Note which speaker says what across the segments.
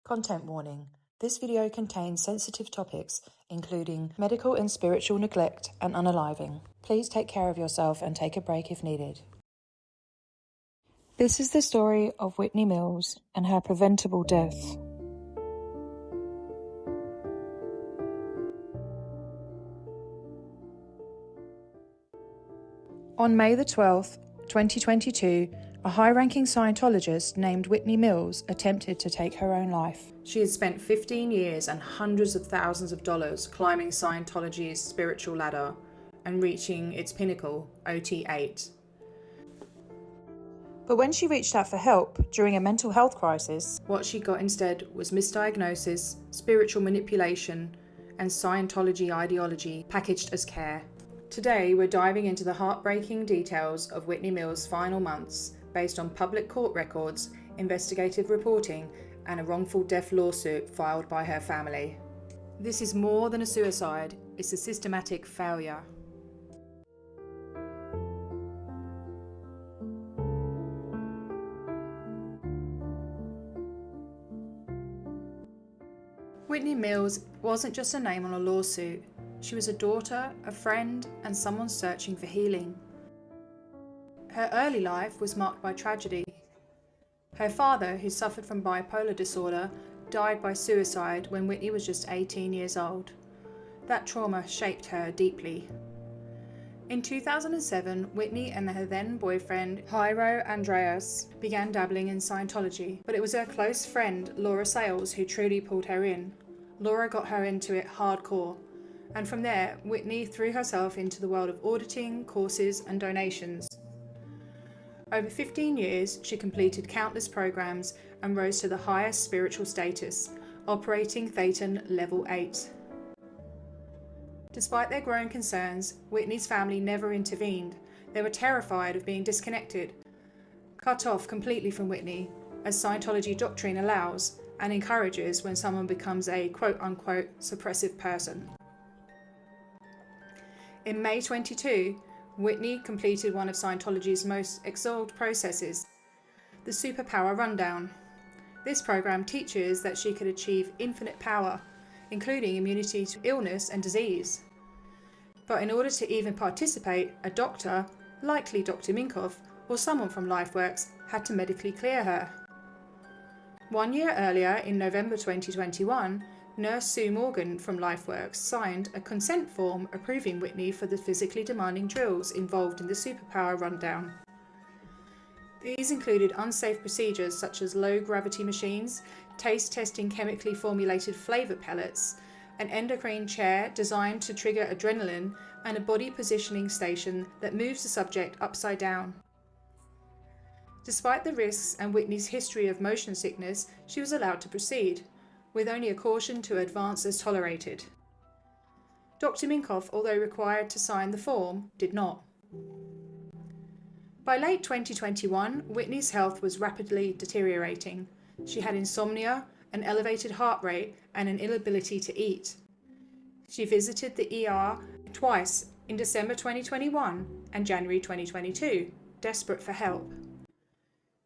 Speaker 1: Content warning. This video contains sensitive topics, including medical and spiritual neglect and unaliving. Please take care of yourself and take a break if needed. This is the story of Whitney Mills and her preventable death. On May the 12th, 2022, a high-ranking Scientologist named Whitney Mills attempted to take her own life. She had spent 15 years and hundreds of thousands of dollars climbing Scientology's spiritual ladder and reaching its pinnacle, OT8. But when she reached out for help during a mental health crisis, what she got instead was misdiagnosis, spiritual manipulation, and Scientology ideology packaged as care. Today, we're diving into the heartbreaking details of Whitney Mills' final months based on public court records, investigative reporting, and a wrongful death lawsuit filed by her family. This is more than a suicide, it's a systematic failure. Whitney Mills wasn't just a name on a lawsuit. She was a daughter, a friend, and someone searching for healing. Her early life was marked by tragedy. Her father, who suffered from bipolar disorder, died by suicide when Whitney was just 18 years old. That trauma shaped her deeply. In 2007, Whitney and her then boyfriend, Jairo Andreas, began dabbling in Scientology, but it was her close friend, Laura Sales, who truly pulled her in. Laura got her into it hardcore. And from there, Whitney threw herself into the world of auditing, courses, and donations. Over 15 years, she completed countless programs and rose to the highest spiritual status, operating Thetan Level 8. Despite their growing concerns, Whitney's family never intervened. They were terrified of being disconnected, cut off completely from Whitney, as Scientology doctrine allows and encourages when someone becomes a quote-unquote suppressive person. In May 22, Whitney completed one of Scientology's most extolled processes, the Superpower Rundown. This program teaches that she could achieve infinite power, including immunity to illness and disease. But in order to even participate, a doctor, likely Dr. Minkoff, or someone from LifeWorks, had to medically clear her. 1 year earlier, in November 2021, Nurse Sue Morgan from LifeWorks signed a consent form approving Whitney for the physically demanding drills involved in the Superpower Rundown. These included unsafe procedures such as low-gravity machines, taste-testing chemically formulated flavour pellets, an endocrine chair designed to trigger adrenaline, and a body positioning station that moves the subject upside down. Despite the risks and Whitney's history of motion sickness, she was allowed to proceed, with only a caution to advance as tolerated. Dr. Minkoff, although required to sign the form, did not. By late 2021, Whitney's health was rapidly deteriorating. She had insomnia, an elevated heart rate, and an inability to eat. She visited the ER twice in December 2021 and January 2022, desperate for help.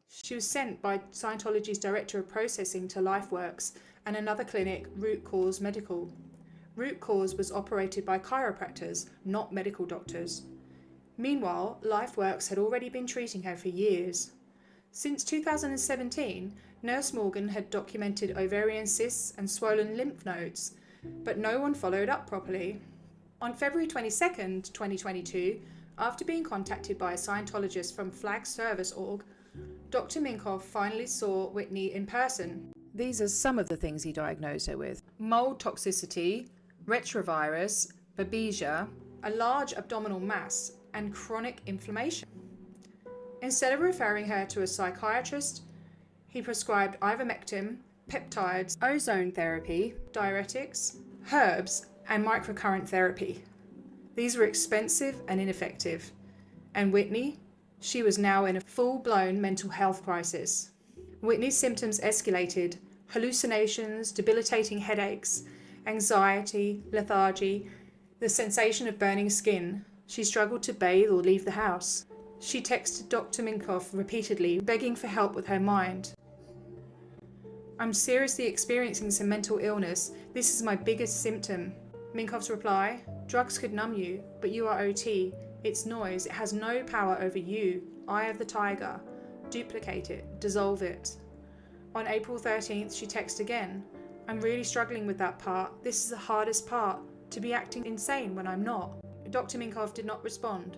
Speaker 1: She was sent by Scientology's Director of Processing to LifeWorks and another clinic, Root Cause Medical. Root Cause was operated by chiropractors, not medical doctors. Meanwhile, LifeWorks had already been treating her for years. Since 2017, Nurse Morgan had documented ovarian cysts and swollen lymph nodes, but no one followed up properly. On February 22, 2022, after being contacted by a Scientologist from FlagService.org, Dr. Minkoff finally saw Whitney in person. These are some of the things he diagnosed her with: mold toxicity, retrovirus, babesia, a large abdominal mass, and chronic inflammation. Instead of referring her to a psychiatrist, he prescribed ivermectin, peptides, ozone therapy, diuretics, herbs, and microcurrent therapy. These were expensive and ineffective. And Whitney? She was now in a full-blown mental health crisis. Whitney's symptoms escalated: hallucinations, debilitating headaches, anxiety, lethargy, the sensation of burning skin. She struggled to bathe or leave the house. She texted Dr. Minkoff repeatedly, begging for help with her mind. I'm seriously experiencing some mental illness. This is my biggest symptom. Minkoff's reply, drugs could numb you, but you are OT. It's noise. It has no power over you. Eye of the tiger. Duplicate it. Dissolve it. On April 13th, she texted again. I'm really struggling with that part. This is the hardest part. To be acting insane when I'm not. Dr. Minkoff did not respond.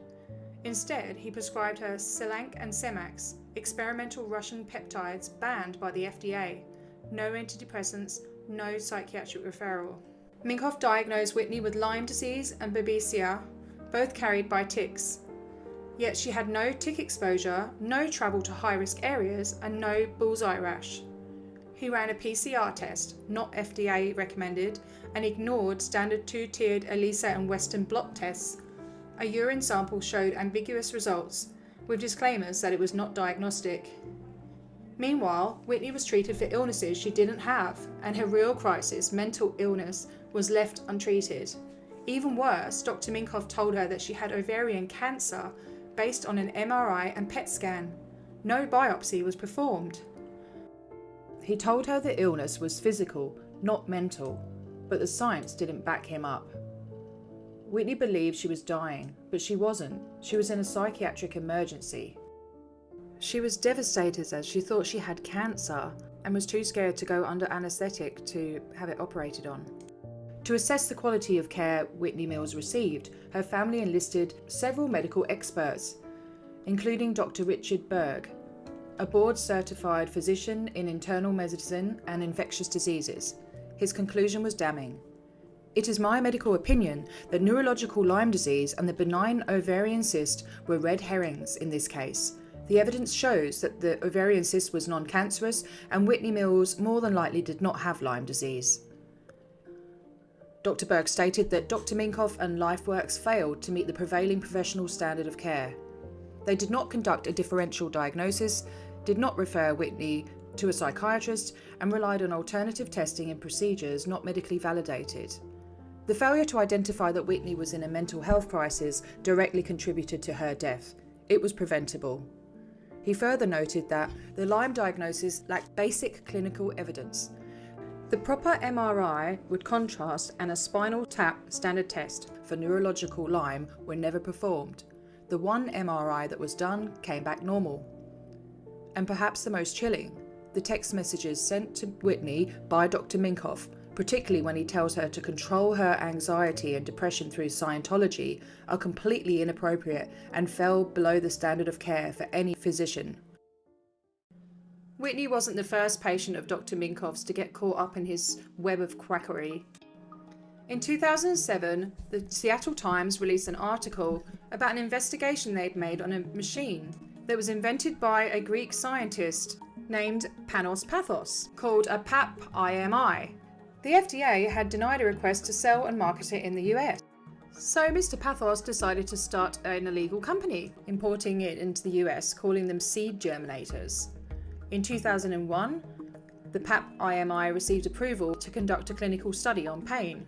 Speaker 1: Instead, he prescribed her Selank and Semax, experimental Russian peptides banned by the FDA. No antidepressants, no psychiatric referral. Minkoff diagnosed Whitney with Lyme disease and babesia, both carried by ticks. Yet she had no tick exposure, no travel to high-risk areas, and no bullseye rash. He ran a PCR test, not FDA recommended, and ignored standard two-tiered ELISA and Western blot tests. A urine sample showed ambiguous results, with disclaimers that it was not diagnostic. Meanwhile, Whitney was treated for illnesses she didn't have, and her real crisis, mental illness, was left untreated. Even worse, Dr. Minkoff told her that she had ovarian cancer based on an MRI and PET scan. No biopsy was performed. He told her the illness was physical, not mental, but the science didn't back him up. Whitney believed she was dying, but she wasn't. She was in a psychiatric emergency. She was devastated as she thought she had cancer and was too scared to go under anaesthetic to have it operated on. To assess the quality of care Whitney Mills received, her family enlisted several medical experts, including Dr. Richard Berg, a board-certified physician in internal medicine and infectious diseases. His conclusion was damning. It is my medical opinion that neurological Lyme disease and the benign ovarian cyst were red herrings in this case. The evidence shows that the ovarian cyst was non-cancerous and Whitney Mills more than likely did not have Lyme disease. Dr. Berg stated that Dr. Minkoff and LifeWorks failed to meet the prevailing professional standard of care. They did not conduct a differential diagnosis, did not refer Whitney to a psychiatrist, and relied on alternative testing and procedures not medically validated. The failure to identify that Whitney was in a mental health crisis directly contributed to her death. It was preventable. He further noted that the Lyme diagnosis lacked basic clinical evidence. The proper MRI with contrast and a spinal tap standard test for neurological Lyme were never performed. The one MRI that was done came back normal. And perhaps the most chilling, the text messages sent to Whitney by Dr. Minkoff, particularly when he tells her to control her anxiety and depression through Scientology, are completely inappropriate and fell below the standard of care for any physician. Whitney wasn't the first patient of Dr. Minkoff's to get caught up in his web of quackery. In 2007, the Seattle Times released an article about an investigation they'd made on a machine that was invented by a Greek scientist named Panos Pathos, called a PAP-IMI. The FDA had denied a request to sell and market it in the US. So Mr. Pathos decided to start an illegal company, importing it into the US, calling them seed germinators. In 2001, the PAP-IMI received approval to conduct a clinical study on pain.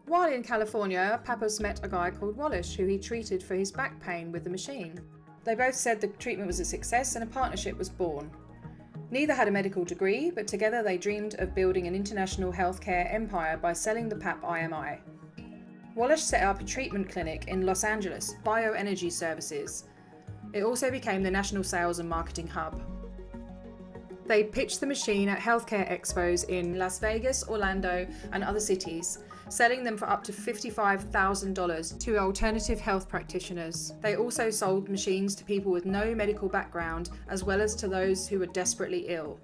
Speaker 1: While in California, Pathos met a guy called Wallace who he treated for his back pain with the machine. They both said the treatment was a success and a partnership was born. Neither had a medical degree, but together they dreamed of building an international healthcare empire by selling the PAP-IMI. Wallace set up a treatment clinic in Los Angeles, Bioenergy Services. It also became the national sales and marketing hub. They pitched the machine at healthcare expos in Las Vegas, Orlando, and other cities, selling them for up to $55,000 to alternative health practitioners. They also sold machines to people with no medical background, as well as to those who were desperately ill.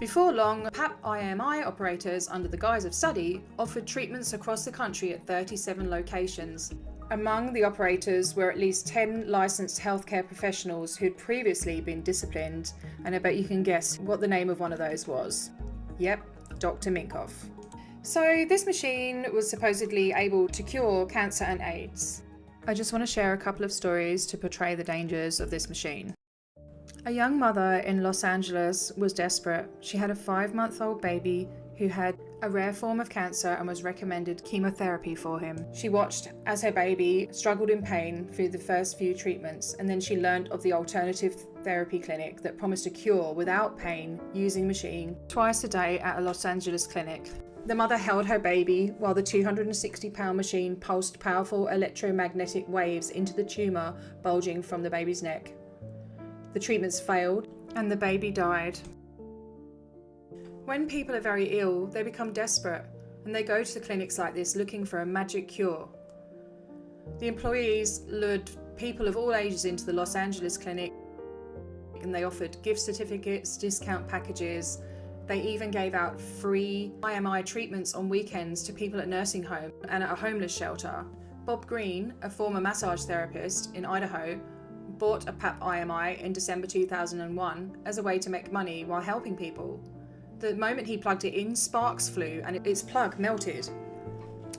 Speaker 1: Before long, PAP-IMI operators, under the guise of study, offered treatments across the country at 37 locations. Among the operators were at least 10 licensed healthcare professionals who'd previously been disciplined, and I bet you can guess what the name of one of those was. Yep, Dr. Minkoff. So this machine was supposedly able to cure cancer and AIDS. I just want to share a couple of stories to portray the dangers of this machine. A young mother in Los Angeles was desperate. She had a 5-month-old baby who had a rare form of cancer and was recommended chemotherapy for him. She watched as her baby struggled in pain through the first few treatments, and then she learned of the alternative therapy clinic that promised a cure without pain using a machine twice a day at a Los Angeles clinic. The mother held her baby while the 260-pound machine pulsed powerful electromagnetic waves into the tumour bulging from the baby's neck. The treatments failed and the baby died. When people are very ill, they become desperate and they go to clinics like this looking for a magic cure. The employees lured people of all ages into the Los Angeles clinic, and they offered gift certificates, discount packages. They even gave out free IMI treatments on weekends to people at nursing homes and at a homeless shelter. Bob Green, a former massage therapist in Idaho, bought a PAP IMI in December 2001 as a way to make money while helping people. The moment he plugged it in, sparks flew and its plug melted.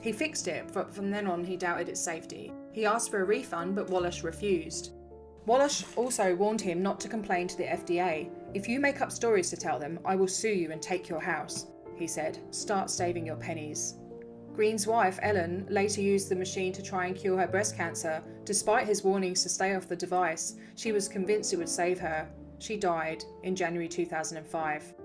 Speaker 1: He fixed it, but from then on he doubted its safety. He asked for a refund, but Walsh refused. Walsh also warned him not to complain to the FDA. "If you make up stories to tell them, I will sue you and take your house," he said. "Start saving your pennies." Green's wife, Ellen, later used the machine to try and cure her breast cancer. Despite his warnings to stay off the device, she was convinced it would save her. She died in January 2005.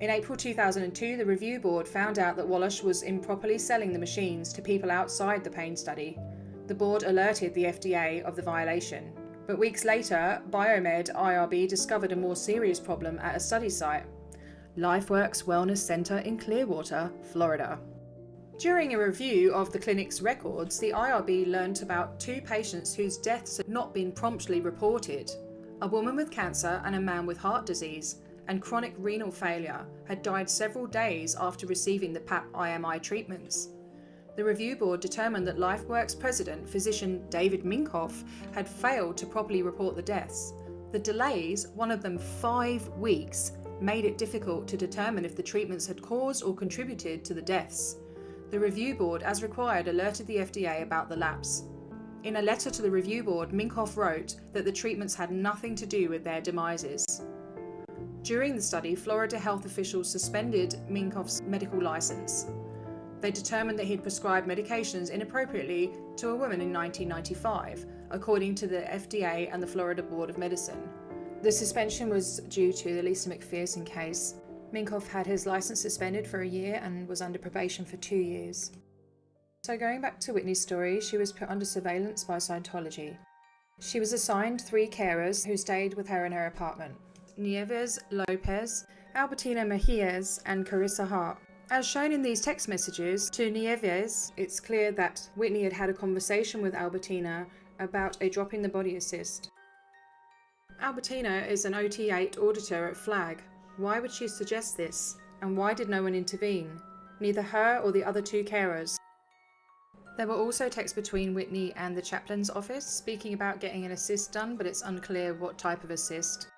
Speaker 1: In April 2002, the review board found out that Walsh was improperly selling the machines to people outside the pain study. The board alerted the FDA of the violation. But weeks later, Biomed IRB discovered a more serious problem at a study site, LifeWorks Wellness Center in Clearwater, Florida. During a review of the clinic's records, the IRB learned about 2 patients whose deaths had not been promptly reported. A woman with cancer and a man with heart disease and chronic renal failure had died several days after receiving the PAP IMI treatments. The review board determined that LifeWorks president, physician David Minkoff, had failed to properly report the deaths. The delays, one of them 5 weeks, made it difficult to determine if the treatments had caused or contributed to the deaths. The review board, as required, alerted the FDA about the lapse. In a letter to the review board, Minkoff wrote that the treatments had nothing to do with their demises. During the study, Florida health officials suspended Minkoff's medical license. They determined that he'd prescribed medications inappropriately to a woman in 1995, according to the FDA and the Florida Board of Medicine. The suspension was due to the Lisa McPherson case. Minkoff had his license suspended for a year and was under probation for 2 years. So going back to Whitney's story, she was put under surveillance by Scientology. She was assigned 3 carers who stayed with her in her apartment: Nieves Lopez, Albertina Mejias, and Carissa Hart. As shown in these text messages to Nieves, it's clear that Whitney had had a conversation with Albertina about a drop in the body assist. Albertina is an OT8 auditor at FLAG. Why would she suggest this? And why did no one intervene? Neither her or the other 2 carers. There were also texts between Whitney and the chaplain's office speaking about getting an assist done, but it's unclear what type of assist.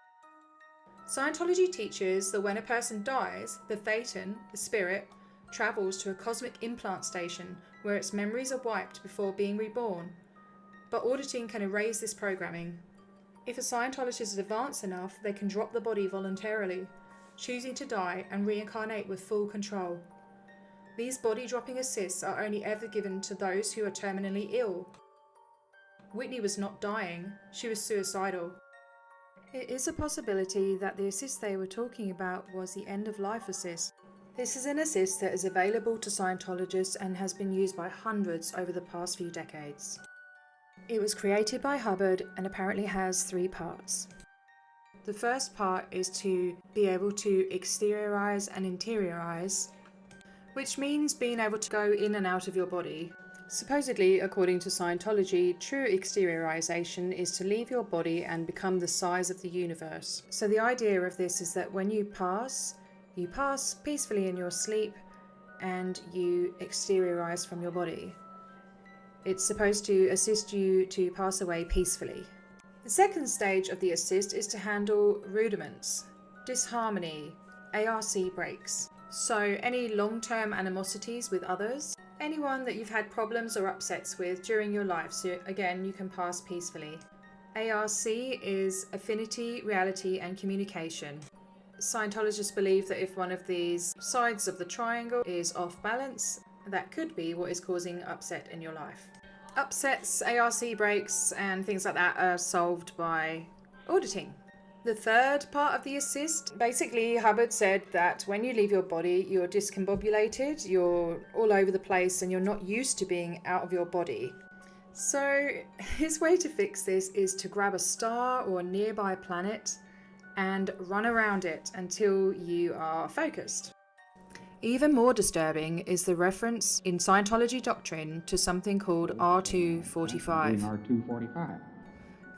Speaker 1: Scientology teaches that when a person dies, the thetan, the spirit, travels to a cosmic implant station where its memories are wiped before being reborn. But auditing can erase this programming. If a Scientologist is advanced enough, they can drop the body voluntarily, choosing to die and reincarnate with full control. These body-dropping assists are only ever given to those who are terminally ill. Whitney was not dying, she was suicidal. It is a possibility that the assist they were talking about was the end-of-life assist. This is an assist that is available to Scientologists and has been used by hundreds over the past few decades. It was created by Hubbard and apparently has 3 parts. The first part is to be able to exteriorize and interiorize, which means being able to go in and out of your body. Supposedly, according to Scientology, true exteriorization is to leave your body and become the size of the universe. So the idea of this is that when you pass peacefully in your sleep and you exteriorize from your body. It's supposed to assist you to pass away peacefully. The second stage of the assist is to handle rudiments, disharmony, ARC breaks. So any long-term animosities with others, anyone that you've had problems or upsets with during your life, so again, you can pass peacefully. ARC is affinity, reality, and communication. Scientologists believe that if one of these sides of the triangle is off balance, that could be what is causing upset in your life. Upsets, ARC breaks, and things like that are solved by auditing. The third part of the assist, basically Hubbard said that when you leave your body, you're discombobulated, you're all over the place, and you're not used to being out of your body. So his way to fix this is to grab a star or a nearby planet and run around it until you are focused. Even more disturbing is the reference in Scientology doctrine to something called R245.
Speaker 2: R245.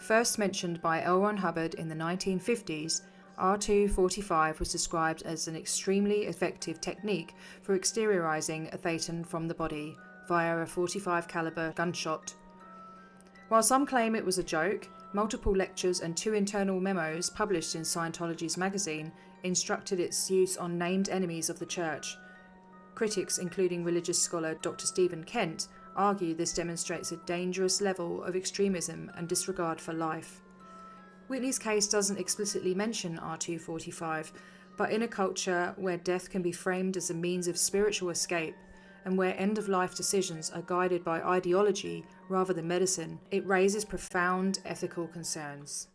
Speaker 1: First mentioned by L. Ron Hubbard in the 1950s, R245 was described as an extremely effective technique for exteriorizing a thetan from the body via a .45 caliber gunshot. While some claim it was a joke, multiple lectures and 2 internal memos published in Scientology's magazine instructed its use on named enemies of the church. Critics, including religious scholar Dr. Stephen Kent, argue this demonstrates a dangerous level of extremism and disregard for life. Whitney's case doesn't explicitly mention R245, but in a culture where death can be framed as a means of spiritual escape, and where end-of-life decisions are guided by ideology rather than medicine, it raises profound ethical concerns.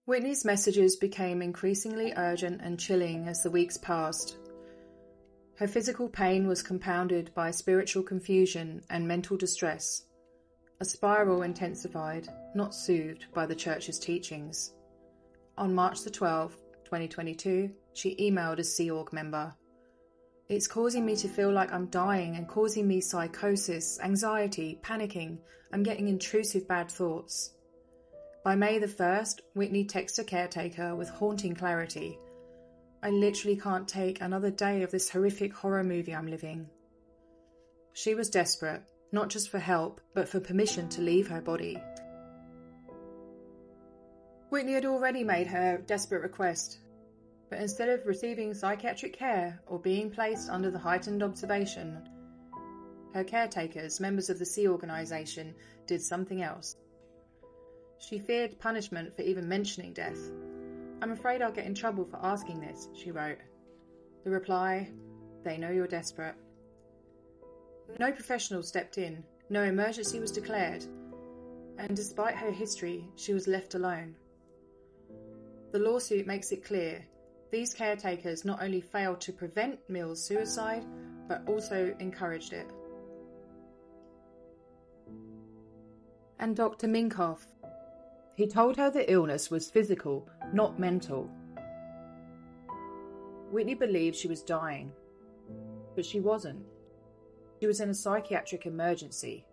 Speaker 1: Whitney's messages became increasingly urgent and chilling as the weeks passed. Her physical pain was compounded by spiritual confusion and mental distress. A spiral intensified, not soothed by the church's teachings. On March the 12th, 2022, she emailed a Sea Org member. "It's causing me to feel like I'm dying and causing me psychosis, anxiety, panicking. I'm getting intrusive bad thoughts." By May the 1st, Whitney texted a caretaker with haunting clarity. "I literally can't take another day of this horrific horror movie I'm living." She was desperate, not just for help, but for permission to leave her body. Whitney had already made her desperate request, but instead of receiving psychiatric care or being placed under the heightened observation, her caretakers, members of the Sea Organisation, did something else. She feared punishment for even mentioning death. "I'm afraid I'll get in trouble for asking this," she wrote. The reply, "They know you're desperate." No professional stepped in, no emergency was declared, and despite her history, she was left alone. The lawsuit makes it clear these caretakers not only failed to prevent Mill's suicide, but also encouraged it. And Dr. Minkoff. He told her the illness was physical, not mental. Whitney believed she was dying, but she wasn't. She was in a psychiatric emergency.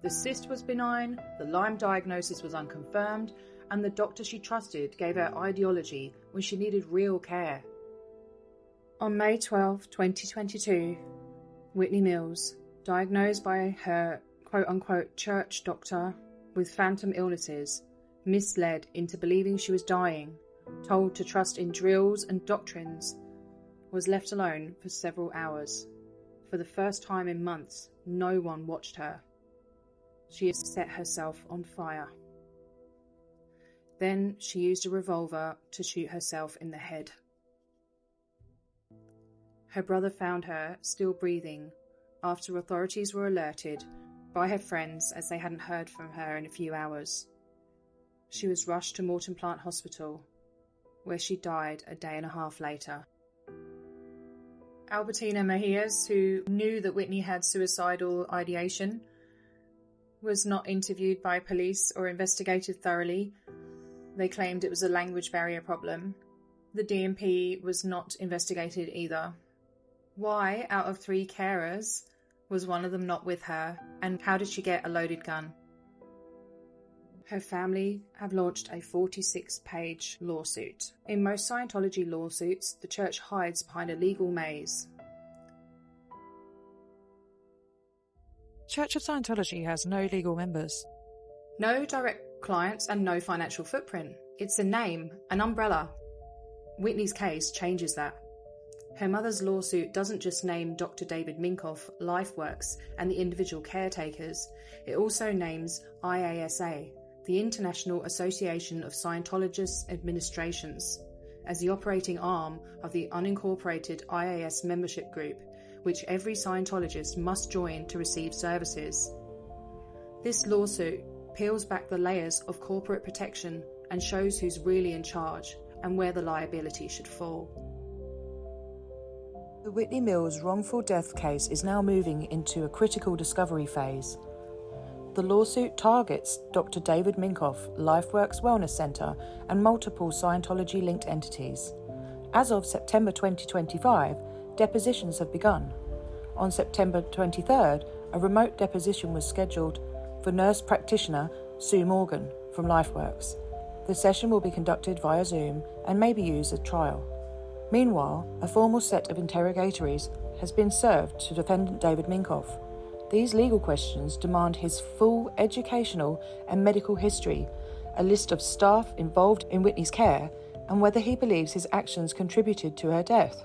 Speaker 1: The cyst was benign, the Lyme diagnosis was unconfirmed, and the doctor she trusted gave her ideology when she needed real care. On May 12, 2022, Whitney Mills, diagnosed by her quote-unquote church doctor with phantom illnesses, misled into believing she was dying, told to trust in drills and doctrines, was left alone for several hours. For the first time in months, no one watched her. She had set herself on fire. Then she used a revolver to shoot herself in the head. Her brother found her still breathing after authorities were alerted by her friends as they hadn't heard from her in a few hours. She was rushed to Morton Plant Hospital, where she died a day and a half later. Albertina Mejias, who knew that Whitney had suicidal ideation, was not interviewed by police or investigated thoroughly. They claimed it was a language barrier problem. The DMP was not investigated either. Why, out of 3 carers, was one of them not with her, and how did she get a loaded gun? Her family have launched a 46-page lawsuit. In most Scientology lawsuits, the church hides behind a legal maze.
Speaker 3: Church of Scientology has no legal members.
Speaker 1: No direct clients and no financial footprint. It's a name, an umbrella. Whitney's case changes that. Her mother's lawsuit doesn't just name Dr. David Minkoff, LifeWorks, and the individual caretakers. It also names IASA, the International Association of Scientologists Administrations. as the operating arm of the unincorporated IAS membership group, which every Scientologist must join to receive services. This lawsuit peels back the layers of corporate protection and shows who's really in charge and where the liability should fall.
Speaker 2: The Whitney Mills wrongful death case is now moving into a critical discovery phase. The lawsuit targets Dr. David Minkoff, LifeWorks Wellness Centre, and multiple Scientology-linked entities. As of September 2025, depositions have begun. On September 23rd, a remote deposition was scheduled for nurse practitioner Sue Morgan from LifeWorks. The session will be conducted via Zoom and may be used at trial. Meanwhile, a formal set of interrogatories has been served to defendant David Minkoff. These legal questions demand his full educational and medical history, a list of staff involved in Whitney's care, and whether he believes his actions contributed to her death.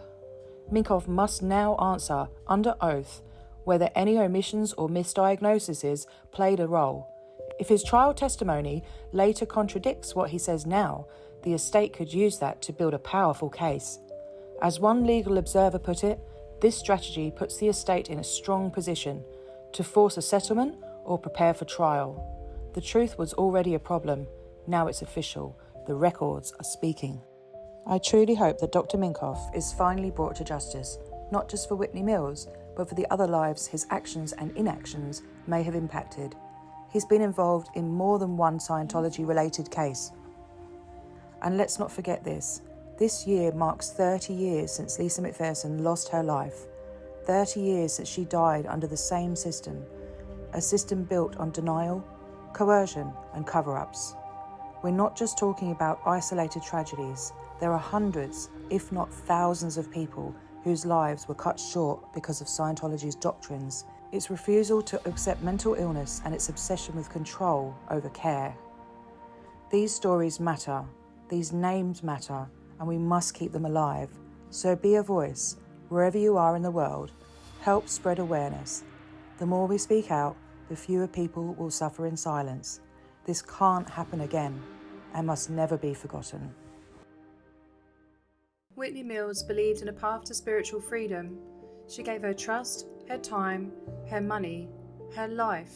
Speaker 2: Minkoff must now answer, under oath, whether any omissions or misdiagnoses played a role. If his trial testimony later contradicts what he says now, the estate could use that to build a powerful case. As one legal observer put it, this strategy puts the estate in a strong position to force a settlement or prepare for trial. The truth was already a problem. Now it's official. The records are speaking. I truly hope that Dr. Minkoff is finally brought to justice, not just for Whitney Mills, but for the other lives his actions and inactions may have impacted. He's been involved in more than one Scientology-related case. And let's not forget this. This year marks 30 years since Lisa McPherson lost her life. 30 years since she died under the same system, a system built on denial, coercion, and cover-ups. We're not just talking about isolated tragedies. There are hundreds, if not thousands of people whose lives were cut short because of Scientology's doctrines, its refusal to accept mental illness and its obsession with control over care. These stories matter, these names matter, and we must keep them alive. So be a voice, wherever you are in the world. Help spread awareness. The more we speak out, the fewer people will suffer in silence. This can't happen again and must never be forgotten.
Speaker 1: Whitney Mills believed in a path to spiritual freedom. She gave her trust, her time, her money, her life.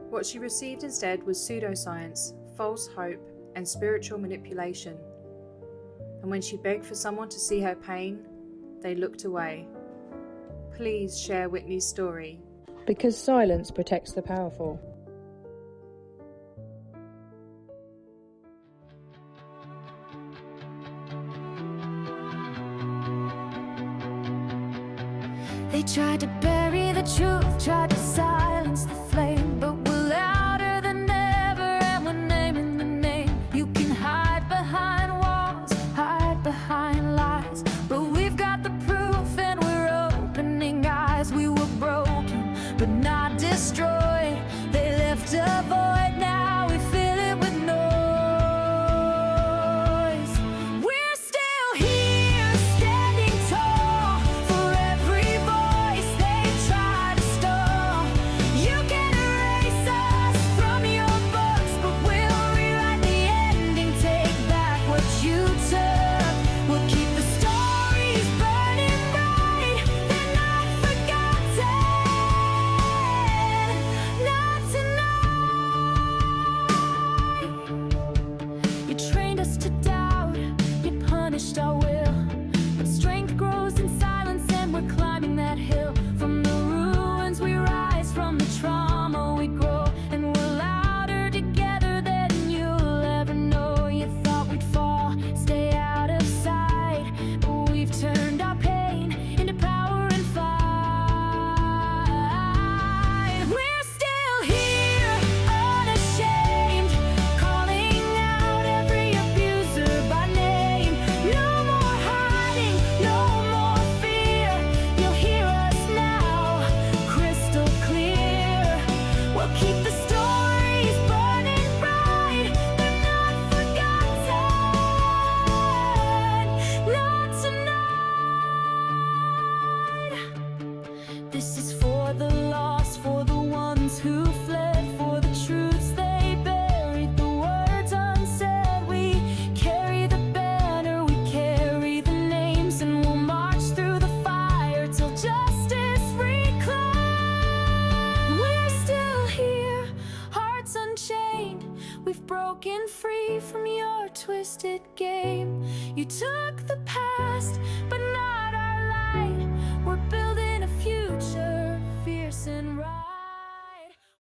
Speaker 1: What she received instead was pseudoscience, false hope, and spiritual manipulation. And when she begged for someone to see her pain, they looked away. Please share Whitney's story.
Speaker 2: Because silence protects the powerful.
Speaker 4: They tried to bury the truth, tried to silence the flame, but we're louder than ever and we're naming the name. You can hide behind walls, hide behind lies, but we've got the proof and we're opening eyes. We were broken, but not destroyed. They left a void, now we fill it with noise. We're still here, standing tall for every voice they try to stall. You can erase us from your books, but we'll rewrite the ending, take back what you took. We'll keep the stories burning bright, they're not forgotten. Not tonight. You trained us to doubt, you punished our will, but strength grows in silence and we're climbing that hill. From the ruins we rise, from the trauma we grow, and we're louder together than you'll ever know. You thought we'd fall, stay out of sight, but we've turned our pain into power and fight. We're still here, unashamed, calling out every abuser by name. No more hiding, no more fear. You'll hear us now, crystal clear. We'll keep the stories burning bright, they're not forgotten. Not tonight. This is for the lost, for the ones who fled, for the truths they buried, the words unsaid. We carry the banner, took